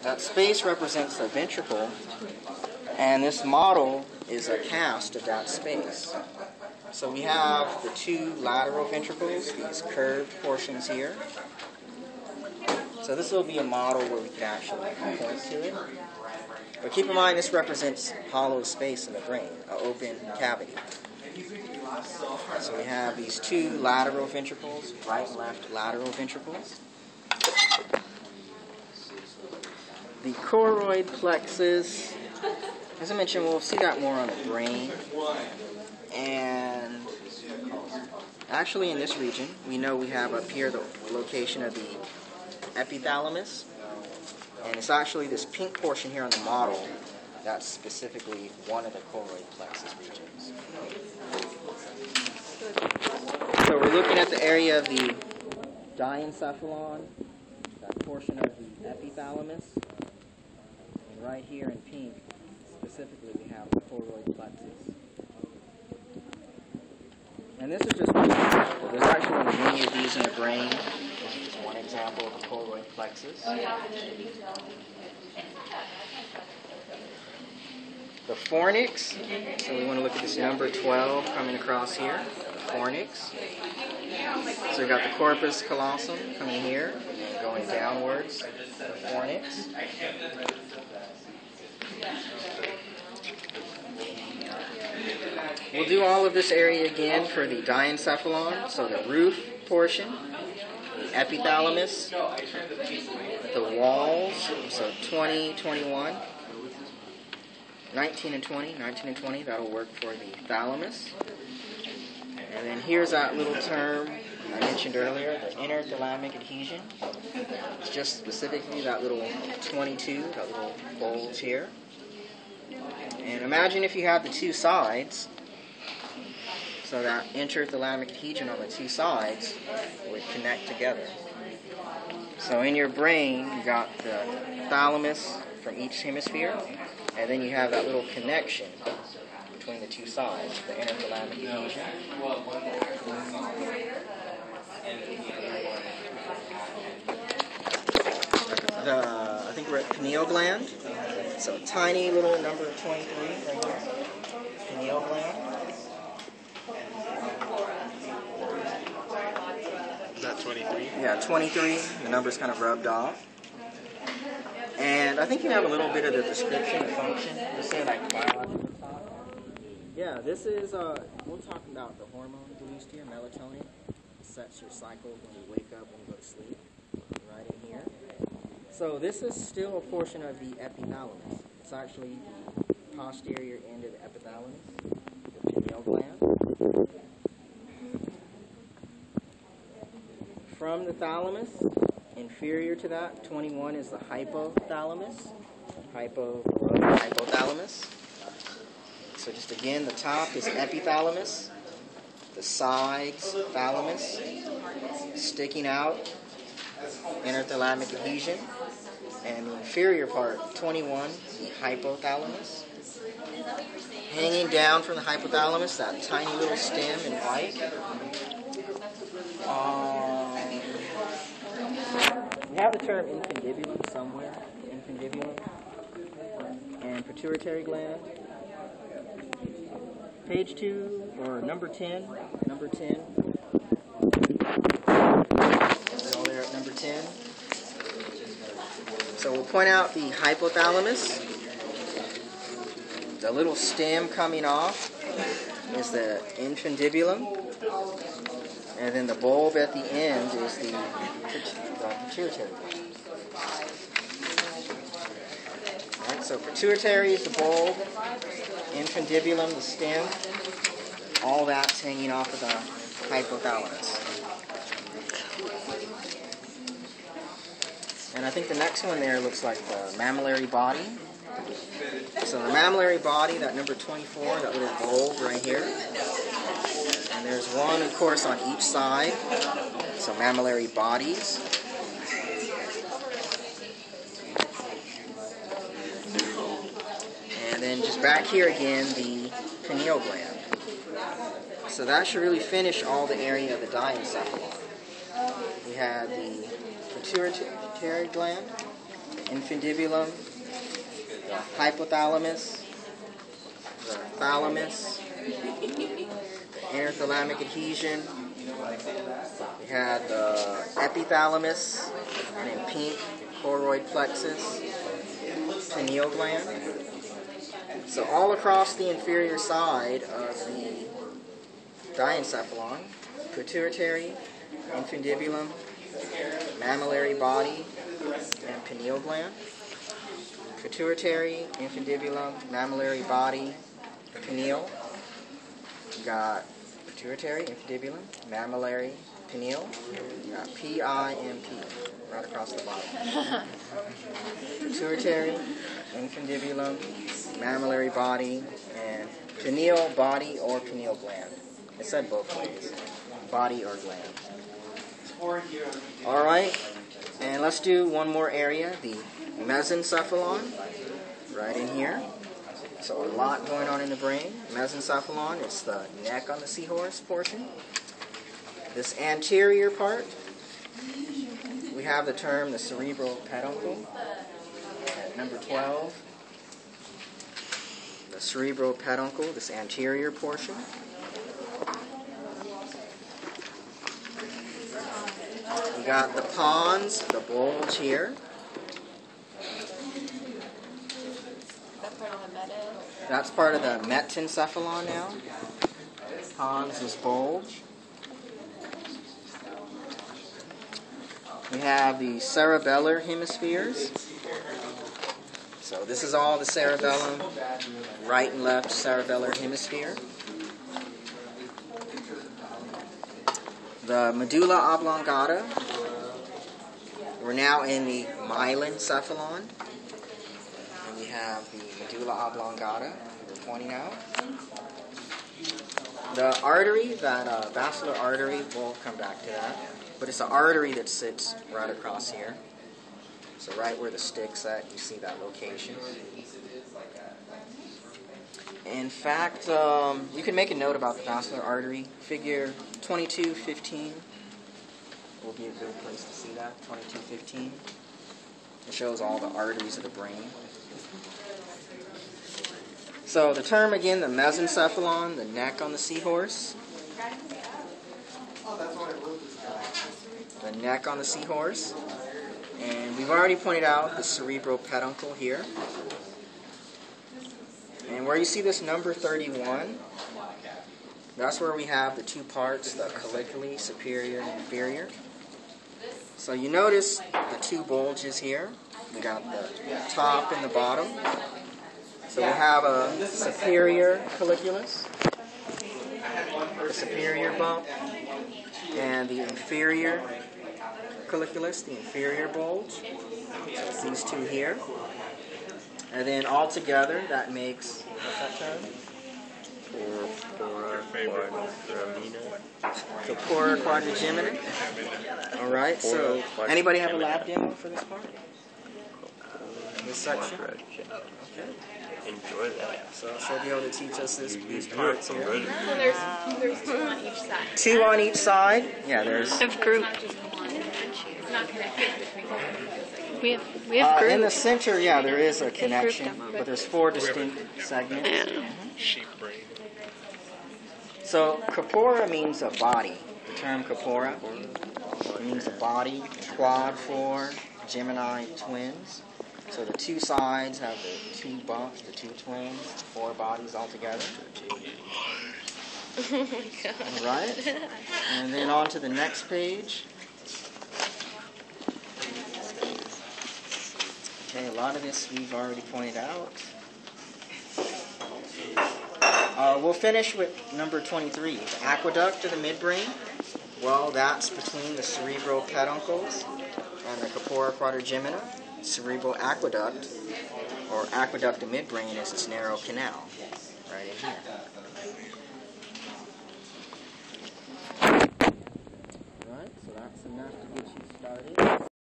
That space represents the ventricle, and this model is a cast of that space. So we have the two lateral ventricles, these curved portions here. So this will be a model where we can actually point to it. But keep in mind, this represents hollow space in the brain, an open cavity. So we have these two lateral ventricles, right and left lateral ventricles. The choroid plexus, as I mentioned, we'll see that more on the brain. And actually in this region, we know we have up here the location of the epithalamus. And it's actually this pink portion here on the model that's specifically one of the choroid plexus regions. So we're looking at the area of the diencephalon, that portion of the epithalamus. And right here in pink, specifically, we have the choroid plexus. And this is just one example. There's actually many of these in the brain. This is just one example of the choroid plexus. The fornix, so we want to look at this number 12 coming across here, the fornix. So we've got the corpus callosum coming here and going downwards, the fornix. We'll do all of this area again for the diencephalon, so the roof portion, the epithalamus, the walls, so 20, 21. 19 and 20, that'll work for the thalamus. And then here's that little term I mentioned earlier, the inner thalamic adhesion. It's just specifically that little 22, that little bulge here. And imagine if you had the two sides, so that interthalamic adhesion on the two sides would connect together. So in your brain, you got the thalamus from each hemisphere, and then you have that little connection between the two sides, the interthalamic adhesion. I think we're at pineal gland. So tiny little number 23 right here. Pineal gland. Is that 23? Yeah, 23. The number's kind of rubbed off. And I think you have a little bit of the description of function. You say like biological talk. Yeah, this is, we'll talk about the hormone released here, melatonin. It sets your cycle when you wake up, when you go to sleep. Right in here. So this is still a portion of the epithalamus. It's actually the posterior end of the epithalamus, the pineal gland. From the thalamus, inferior to that, 21 is the hypothalamus. Hypothalamus. So just again, the top is epithalamus. The sides, thalamus. Sticking out, interthalamic adhesion. And the inferior part, 21, the hypothalamus. Hanging down from the hypothalamus, that tiny little stem in white. We have the term infundibulum somewhere. Infundibulum. And pituitary gland. Page 2, or number 10. Number 10. All there at number 10. So we'll point out the hypothalamus. The little stem coming off is the infundibulum. And then the bulb at the end is the pituitary gland. Alright, so pituitary is the bulb, infundibulum, the stem. All that's hanging off of the hypothalamus. And I think the next one there looks like the mammillary body. So the mammillary body, that number 24, that little bulb right here. And there's one, of course, on each side. So mammillary bodies. And then just back here again, the pineal gland. So that should really finish all the area of the diencephalon. We had the pituitary gland, infundibulum, the hypothalamus, the thalamus, the inner thalamic adhesion. We had the epithalamus, and in pink, choroid plexus, pineal gland. So all across the inferior side of the diencephalon, pituitary, infundibulum, mammillary body, and pineal gland. Pituitary, infundibulum, mammillary body, pineal. We got pituitary, infundibulum, mammillary, pineal. We got PIMP right across the bottom. Pituitary, infundibulum, mammillary body, and pineal body or pineal gland. It said both ways, body or gland. All right, and let's do one more area, the mesencephalon, right in here. So a lot going on in the brain. Mesencephalon, it's the neck on the seahorse portion. This anterior part, we have the term the cerebral peduncle at number 12. The cerebral peduncle, this anterior portion. We got the pons, the bulge here. That's part of the metencephalon now. Pons is bulge. We have the cerebellar hemispheres. So this is all the cerebellum, right and left cerebellar hemisphere. The medulla oblongata. We're now in the myelencephalon. And we have the medulla oblongata we're pointing out. The artery, that basilar artery, we'll come back to that. But it's an artery that sits right across here. So right where the stick's at, you see that location. In fact, you can make a note about the basilar artery. Figure 2215 will be a good place to see that, 2215. It shows all the arteries of the brain. So the term again, the mesencephalon, the neck on the seahorse. The neck on the seahorse. And we've already pointed out the cerebral peduncle here. And where you see this number 31, that's where we have the two parts, the colliculi, superior and inferior. So you notice the two bulges here. We got the top and the bottom. So we have a superior colliculus, the superior bump, and the inferior colliculus, the inferior bulge. So these two here. And then all together, that makes, what's that term? Corpora quadrigemina. All right, so anybody have a lab demo for this part? This section? Okay. Enjoy that. So she'll be able to teach us these parts here. Well, there's two on each side. Two on each side? Yeah, there's... Of group. It's not connected between them. We have group. In the center, yeah, there is a connection, but there's four distinct segments. Yeah. Sheep brain. So corpora means a body. The term corpora means a body. Quad 4, Gemini twins. So the two sides have the two bumps, the two twins, four bodies altogether. Oh my god. All right. And then on to the next page. Okay, a lot of this we've already pointed out. We'll finish with number 23. The aqueduct of the midbrain. Well, that's between the cerebral peduncles and the corpora quadrigemina. Cerebral aqueduct, or aqueduct of midbrain, is this narrow canal right in here. Alright, so that's enough to get you started.